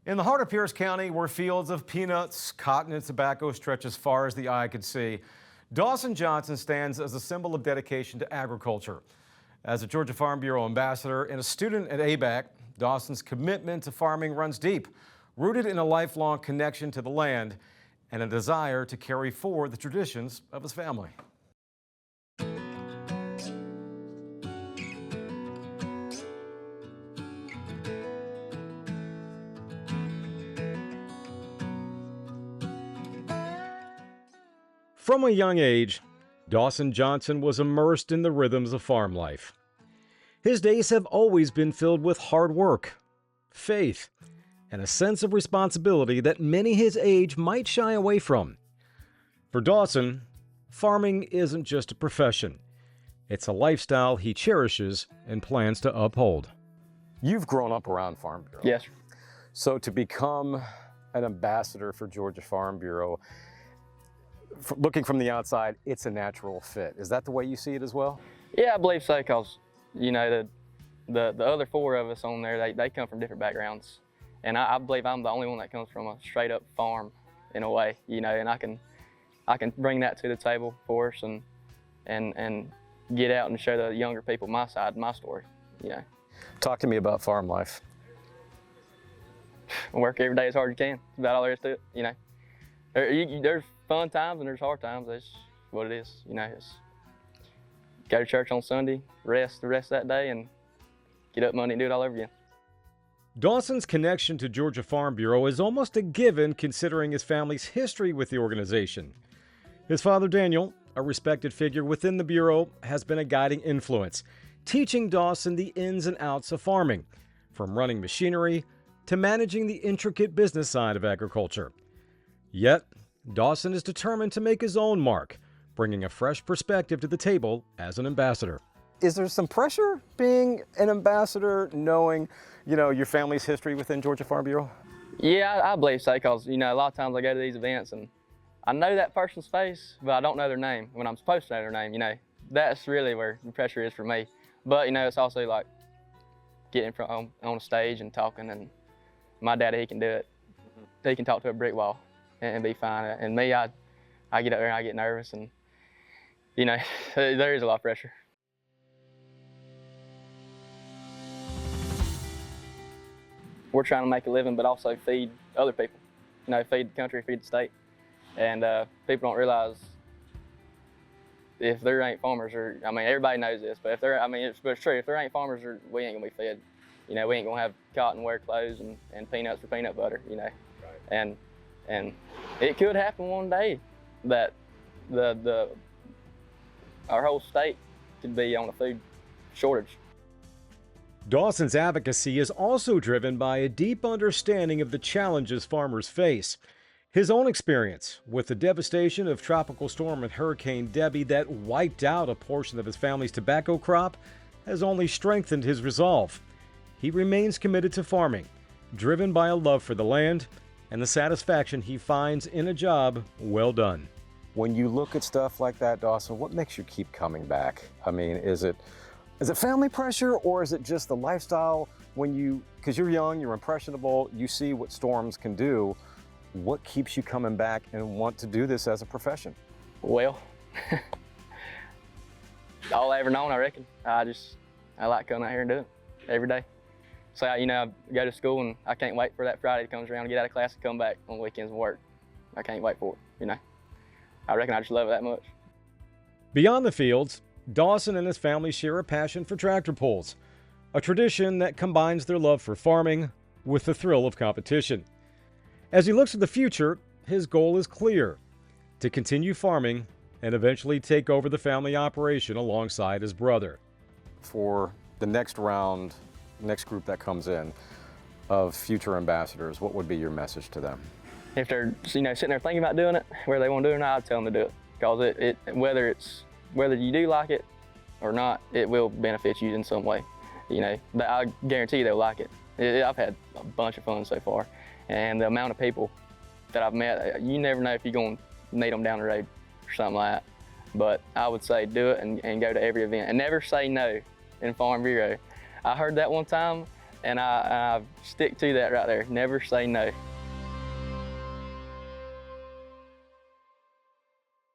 In the heart of Pierce County, where fields of peanuts, cotton, and tobacco stretch as far as the eye could see, Dawson Johnson stands as a symbol of dedication to agriculture. As a Georgia Farm Bureau ambassador and a student at ABAC, Dawson's commitment to farming runs deep, rooted in a lifelong connection to the land and a desire to carry forward the traditions of his family. From a young age, Dawson Johnson was immersed in the rhythms of farm life. His days have always been filled with hard work, faith, and a sense of responsibility that many his age might shy away from. For Dawson, farming isn't just a profession. It's a lifestyle he cherishes and plans to uphold. You've grown up around Farm Bureau. Yes, sir. So to become an ambassador for Georgia Farm Bureau, looking from the outside, it's a natural fit. Is that the way you see it as well? Yeah, I believe so, because, you know, the other four of us on there, they come from different backgrounds. And I believe I'm the only one that comes from a straight up farm in a way, you know, and I can bring that to the table for us and get out and show the younger people my side, my story, you know. Talk to me about farm life. Work every day as hard as you can. That's about all there is to it, you know. There's fun times and there's hard times. That's what it is, you know. It's go to church on Sunday, rest the rest of that day, and get up Monday and do it all over again. Dawson's connection to Georgia Farm Bureau is almost a given considering his family's history with the organization. His father, Daniel, a respected figure within the Bureau, has been a guiding influence, teaching Dawson the ins and outs of farming, from running machinery to managing the intricate business side of agriculture. Yet, Dawson is determined to make his own mark, bringing a fresh perspective to the table as an ambassador. Is there some pressure being an ambassador, knowing, you know, your family's history within Georgia Farm Bureau? Yeah, I believe so, because, you know, a lot of times I go to these events and I know that person's face, but I don't know their name when I'm supposed to know their name, you know. That's really where the pressure is for me. But, you know, it's also like getting on a stage and talking, and my daddy, he can do it. He can talk to a brick wall and be fine. And me, I get up there and I get nervous, and, you know, there is a lot of pressure. We're trying to make a living, but also feed other people. You know, feed the country, feed the state. And people don't realize if there ain't farmers, or I mean, everybody knows this, but if there, I mean, it's true. If there ain't farmers, we ain't gonna be fed. You know, we ain't gonna have cotton, wear clothes, and peanuts for peanut butter. You know, right. And it could happen one day that our whole state could be on a food shortage. Dawson's advocacy is also driven by a deep understanding of the challenges farmers face. His own experience with the devastation of Tropical Storm and Hurricane Debbie that wiped out a portion of his family's tobacco crop has only strengthened his resolve. He remains committed to farming, driven by a love for the land and the satisfaction he finds in a job well done. When you look at stuff like that, Dawson, what makes you keep coming back? I mean, is it family pressure, or is it just the lifestyle because you're young, you're impressionable, you see what storms can do? What keeps you coming back and want to do this as a profession? Well, all I ever known, I reckon. I like coming out here and doing it every day. So, you know, I go to school and I can't wait for that Friday that comes around to get out of class and come back on weekends and work. I can't wait for it, you know. I reckon I just love it that much. Beyond the fields, Dawson and his family share a passion for tractor pulls, a tradition that combines their love for farming with the thrill of competition. As he looks to the future, his goal is clear: to continue farming and eventually take over the family operation alongside his brother. For the next round, next group that comes in of future ambassadors, what would be your message to them? If they're, you know, sitting there thinking about doing it, whether they want to do it or not, I'd tell them to do it. Because whether you do like it or not, it will benefit you in some way. You know, I guarantee they'll like it. I've had a bunch of fun so far. And the amount of people that I've met, you never know if you're going to meet them down the road or something like that. But I would say do it and go to every event. And never say no in Farm Bureau. I heard that one time, and I stick to that right there. Never say no.